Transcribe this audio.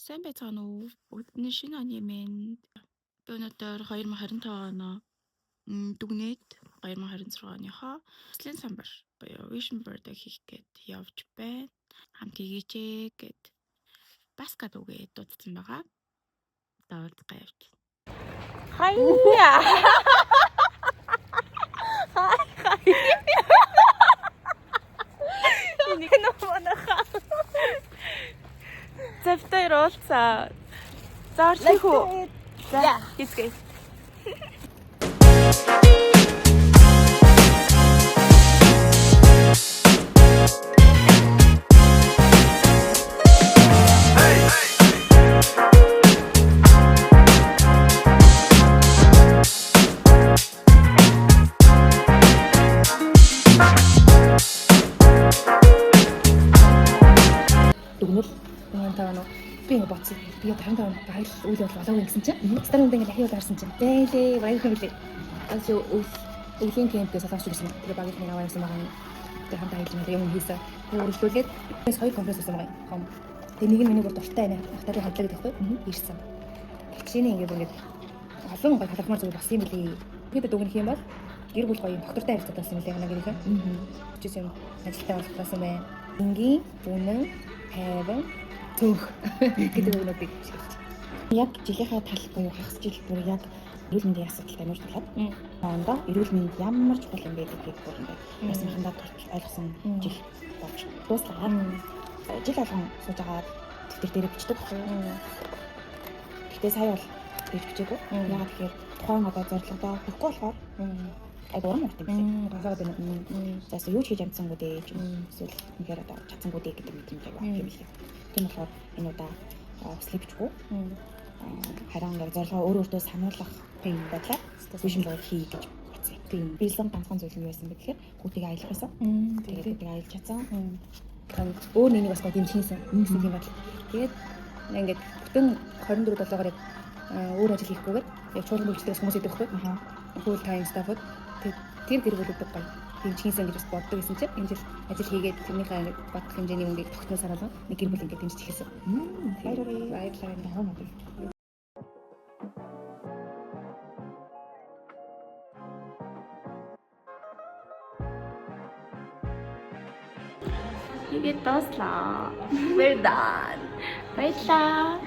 Сайн байцгаана уу? Бүгдний шинэ оны минь. Би өнөөдөр 2025 оноо дүгнээд 2026 оныхоо төслийн самбар буюу Vision Board хийх гээд явж байна. Хамт хийгээч гэд бас гадуугээ дуудсан байгаа. Даалцгаа явж. Хаяа. Энийг нөмөнөхөө. Завтай уулзаа. Заарлах уу? За, хийцгээе. Дүгнэл таван би ингэ боцсон. Би 55 баяр үйл явдал болоогүй гэсэн чинь. Стар үндэ ингэ дахиад харсан чинь. Бэлээ баяр хэмлээ. Аз өвлийн кемпээс олооч гэсэн. Тэгээ багийн нэг аваа явсан байгаа. Тэгээ хамт аялал юм хийсэн. Өөрчлөлгээд бас хоёр конференц хийсэн байгаа юм. Тэгээ нэг нь миний бүр дуртай байна. Ахтарын хадлаа гэдэг байхгүй ирсэн. Тэгчээний ингэ бүр ингэ олон гой халахмаар зүйл болсон юм билий. Тэгээд дүгнэх юм бол гэр бүл гоё доктортай харилцаад байсан юм лээ гэнэ. Чис юм ажилтаа болсон байна. Энгийн үнэн хайван цөөх гэдэг үгнүүдийг хэлж. Яг жилийнхаа тал буюу хагас жил бүр яг эрүүл мэндийн асуудалтай нүүр талаад. Хондоо эрүүл мэнд ямар чухал юм бэ гэдгийг бүр ингээд яасан хандаад ойлгосон жил болж дуслаа. Жил болгон сууж байгаа дэвтэр дээр бичдэг. Гэтэ сая бол бичээгүй. Ягаад тэгэхээр тухайн одоо зорилгодоо хүрэхгүй болохоор урам урт юм байна. Гасаад байна. Заас юу ч хийж амцсангүй дээ. Эсвэл үнэхээр одоо чадсангүй дээ гэдэг мэдрэмж байгаа юм шиг. Тийм болохоор энэ удаа sleep-чгүй. Харин яг зорилгоо өөр өөртөө сануулгах юм байдлаар vision board хий гэж бодсон. Тийм. Биелсэн ганцхан зүйл нь байсан бэ гэхээр хүүтгийг аялах байсан. Тэгээд хүүтгийг аялж чадсан. Өөр нэг бас гоё юм хийсэн. Ингэсэн юм байна. Тэгээд ингээд бүтэн 24 долоогоор өөр ажил хийхгүйгээр яг чуулганд үйлчлэгээс хүмүүс идэхгүй. Full time staff-ууд тэр гэр бүлүүд гоё юм чинсэн гэж боддог гэсэн чинь энэ жил ажил хийгээд тэрнийхээ бодох хэмжээний мөнгөийг тогтноос харуулсан нэг гэр бүл ингээд дэмжиж эхэлсэн. Баярлалаа нахаа мод. Хийгээд дууслаа. We're done. Баярлалаа.